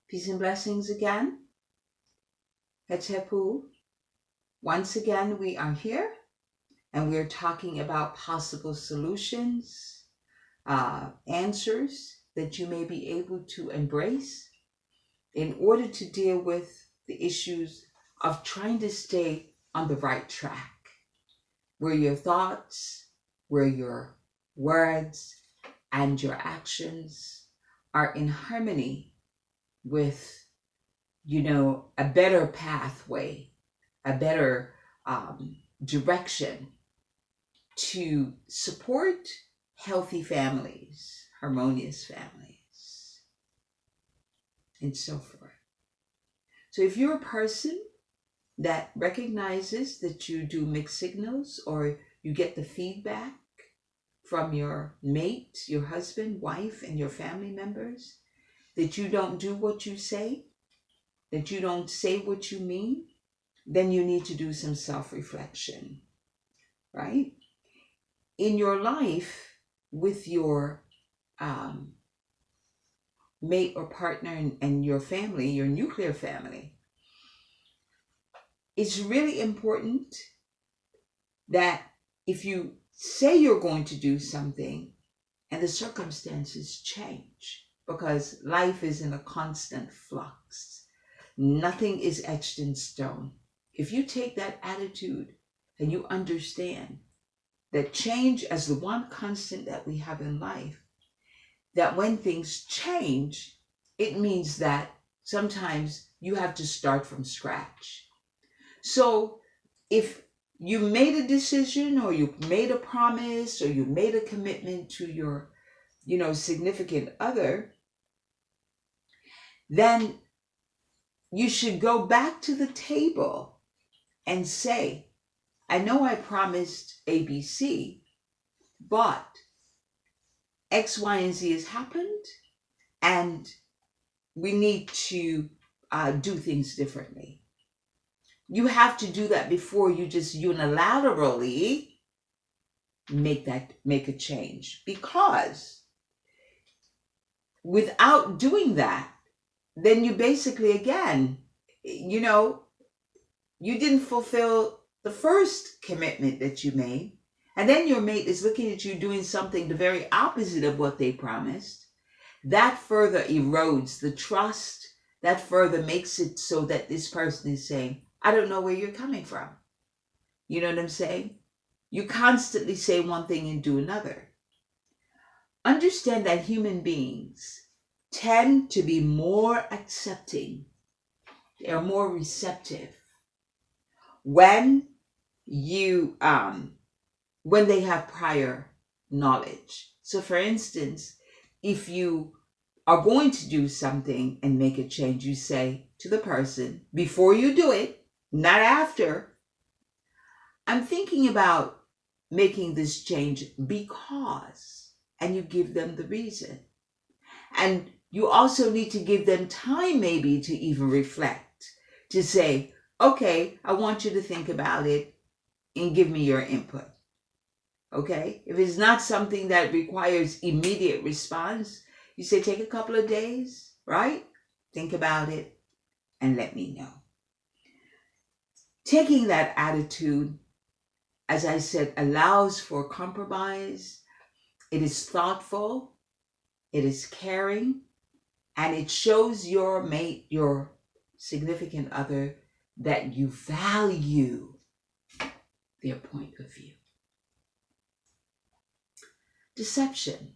Peace and blessings again. Hetepu. Once again, we are here and we're talking about possible solutions, answers that you may be able to embrace in order to deal with the issues of trying to stay on the right track, where your thoughts, where your words, and your actions are in harmony with, a better pathway, a better direction to support healthy families, harmonious families, and so forth. So if you're a person that recognizes that you do mixed signals, or you get the feedback from your mate, your husband, wife, and your family members, that you don't do what you say, that you don't say what you mean, then you need to do some self-reflection, right? In your life with your mate or partner and your family, your nuclear family, it's really important that if you say you're going to do something and the circumstances change, because life is in a constant flux, nothing is etched in stone. If you take that attitude and you understand that change as the one constant that we have in life, that when things change, it means that sometimes you have to start from scratch. So if you made a decision, or you made a promise, or you made a commitment to your, significant other, then you should go back to the table and say, I know I promised ABC, but X, Y, and Z has happened, and we need to do things differently. You have to do that before you just unilaterally make a change, because without doing that, then you basically, again, you didn't fulfill the first commitment that you made, and then your mate is looking at you doing something the very opposite of what they promised. That further erodes the trust. That further makes it so that this person is saying, I don't know where you're coming from. You know what I'm saying? You constantly say one thing and do another. Understand that human beings tend to be more accepting. They are more receptive when when they have prior knowledge. So for instance, if you are going to do something and make a change, you say to the person, before you do it, not after, I'm thinking about making this change because, and you give them the reason. And you also need to give them time maybe to even reflect, to say, okay, I want you to think about it and give me your input. Okay? If it's not something that requires immediate response, you say, take a couple of days, right? Think about it and let me know. Taking that attitude, as I said, allows for compromise. It is thoughtful, it is caring, and it shows your mate, your significant other, that you value their point of view. Deception.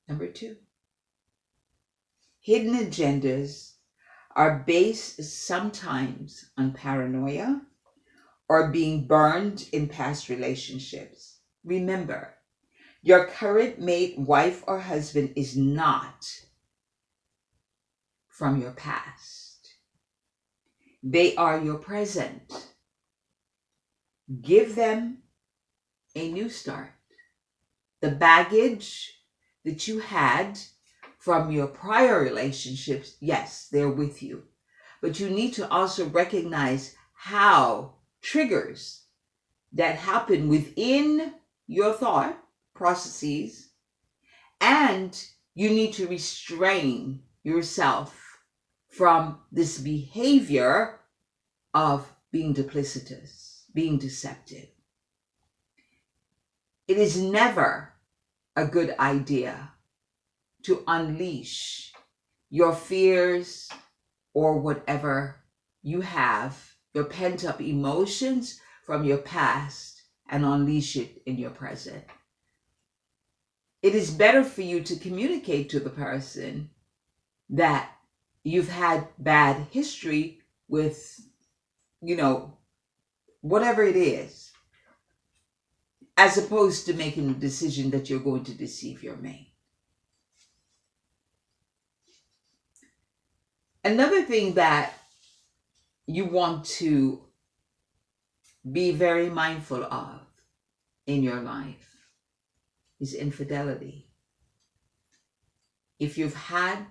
Number 2. Hidden agendas are based sometimes on paranoia or being burned in past relationships. Remember, your current mate, wife, or husband is not from your past. They are your present. Give them a new start. The baggage that you had from your prior relationships, yes, they're with you. But you need to also recognize how triggers that happen within your thought processes, and you need to restrain yourself from this behavior of being duplicitous, being deceptive. It is never a good idea to unleash your fears or whatever you have, your pent-up emotions from your past, and unleash it in your present. It is better for you to communicate to the person that you've had bad history with, whatever it is, as opposed to making a decision that you're going to deceive your mate. Another thing that you want to be very mindful of in your life is infidelity. If you've had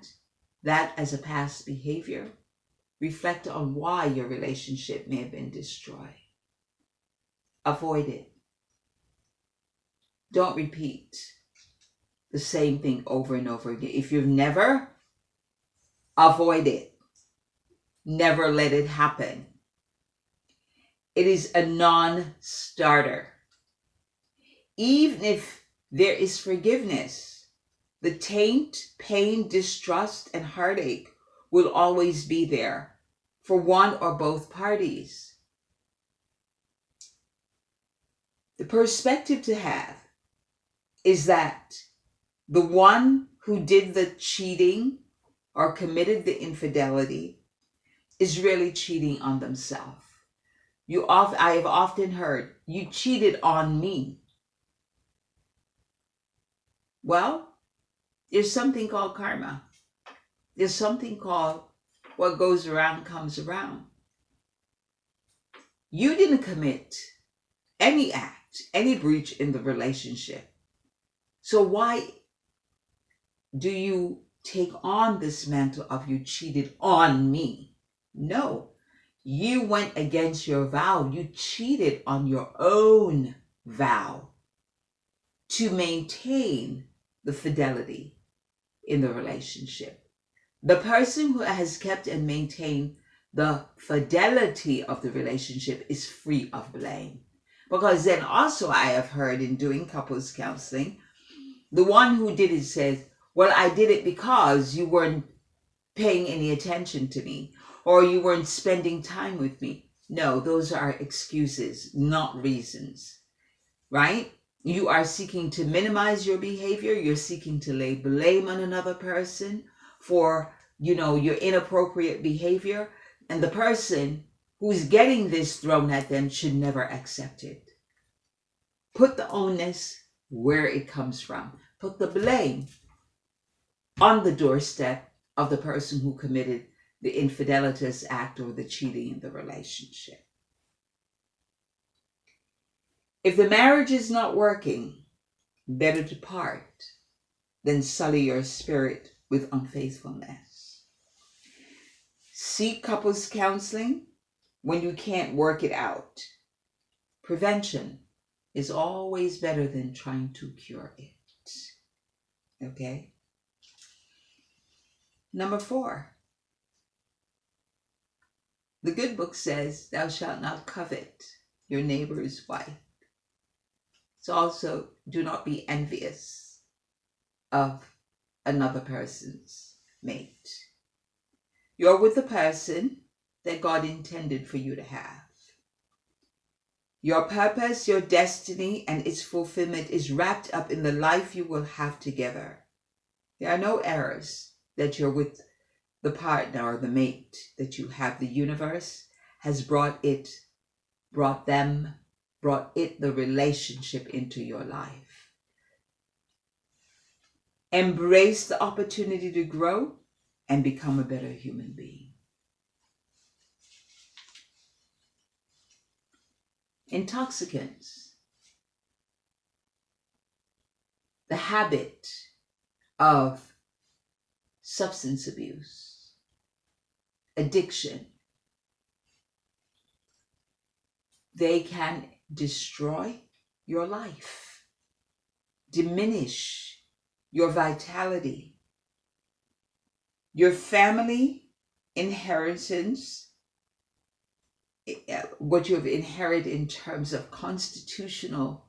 that as a past behavior, reflect on why your relationship may have been destroyed. Avoid it. Don't repeat the same thing over and over again. If you've never, avoid it. Never let it happen. It is a non-starter. Even if there is forgiveness, the taint, pain, distrust, and heartache will always be there for one or both parties. The perspective to have is that the one who did the cheating or committed the infidelity is really cheating on themselves. I have often heard, you cheated on me. Well, there's something called karma. There's something called what goes around comes around. You didn't commit any act, any breach in the relationship. So why do you take on this mantle of you cheated on me? No, you went against your vow. You cheated on your own vow to maintain the fidelity in the relationship. The person who has kept and maintained the fidelity of the relationship is free of blame. Because then also I have heard in doing couples counseling, the one who did it says, well, I did it because you weren't paying any attention to me or you weren't spending time with me. No, those are excuses, not reasons, right? You are seeking to minimize your behavior. You're seeking to lay blame on another person for, your inappropriate behavior. And the person who's getting this thrown at them should never accept it. Put the onus where it comes from. Put the blame on the doorstep of the person who committed the infidelitous act or the cheating in the relationship. If the marriage is not working, better to part than sully your spirit with unfaithfulness. Seek couples counseling when you can't work it out. Prevention is always better than trying to cure it. Okay? Number 4. The good book says, thou shalt not covet your neighbor's wife. It's also, do not be envious of another person's mate. You're with the person that God intended for you to have. Your purpose, your destiny, and its fulfillment is wrapped up in the life you will have together. There are no errors that you're with the partner or the mate that you have. The universe has brought it, the relationship into your life. Embrace the opportunity to grow and become a better human being. Intoxicants. The habit of substance abuse, addiction, they can destroy your life, diminish your vitality, Your family inheritance, what you have inherited in terms of constitutional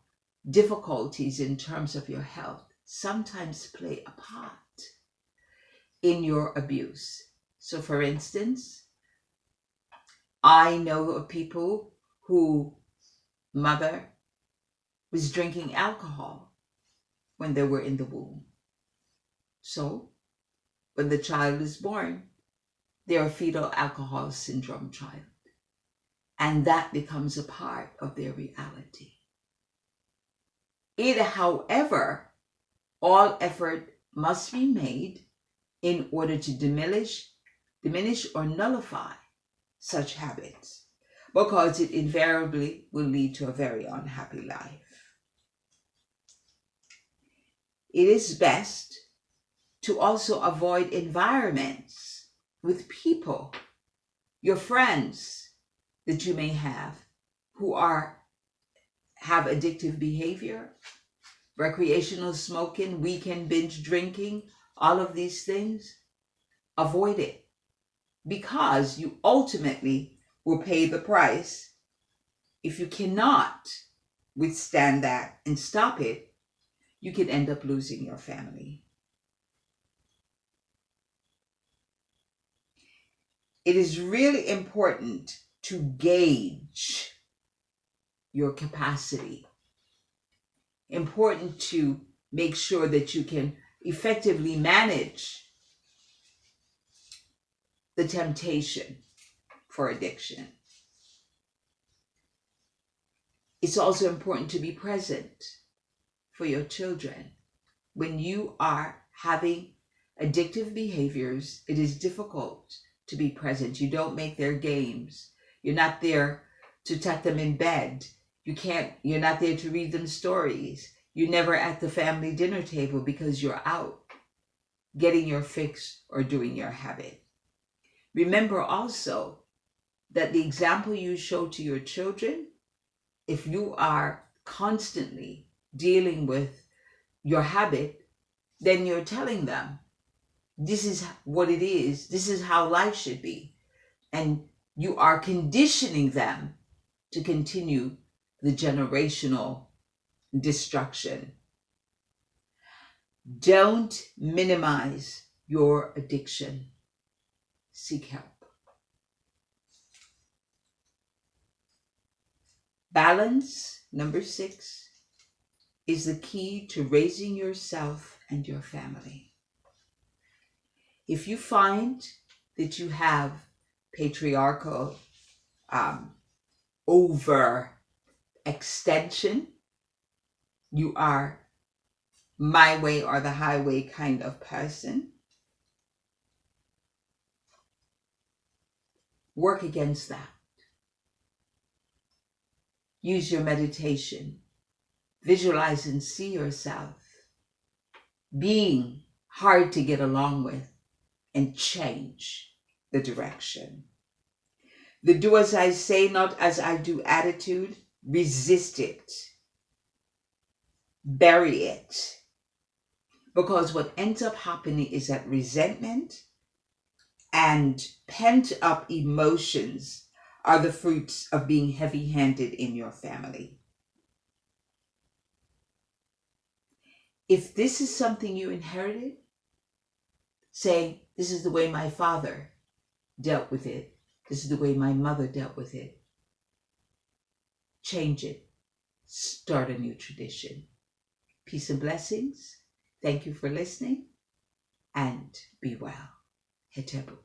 difficulties in terms of your health, sometimes play a part in your abuse. So for instance, I know of people who mother was drinking alcohol when they were in the womb. So when the child is born, they're a fetal alcohol syndrome child. And that becomes a part of their reality. However, all effort must be made in order to diminish or nullify such habits, because it invariably will lead to a very unhappy life. It is best to also avoid environments with people, your friends that you may have, who have addictive behavior, recreational smoking, weekend binge drinking, all of these things. Avoid it, because you ultimately will pay the price. If you cannot withstand that and stop it, you can end up losing your family. It is really important to gauge your capacity. Important to make sure that you can effectively manage the temptation for addiction. It's also important to be present for your children. When you are having addictive behaviors, it is difficult to be present. You don't make their games. You're not there to tuck them in bed. You're not there to read them stories. You're never at the family dinner table because you're out getting your fix or doing your habit. Remember also that the example you show to your children, if you are constantly dealing with your habit, then you're telling them, this is what it is, this is how life should be. And you are conditioning them to continue the generational destruction. Don't minimize your addiction. Seek help. Balance, number 6, is the key to raising yourself and your family. If you find that you have patriarchal overextension, you are my way or the highway kind of person, work against that. Use your meditation. Visualize and see yourself being hard to get along with, and change the direction. The do as I say, not as I do attitude, resist it. Bury it. Because what ends up happening is that resentment and pent up emotions are the fruits of being heavy-handed in your family. If this is something you inherited, saying, this is the way my father dealt with it, this is the way my mother dealt with it, change it. Start a new tradition. Peace and blessings. Thank you for listening, and be well. Hetebu.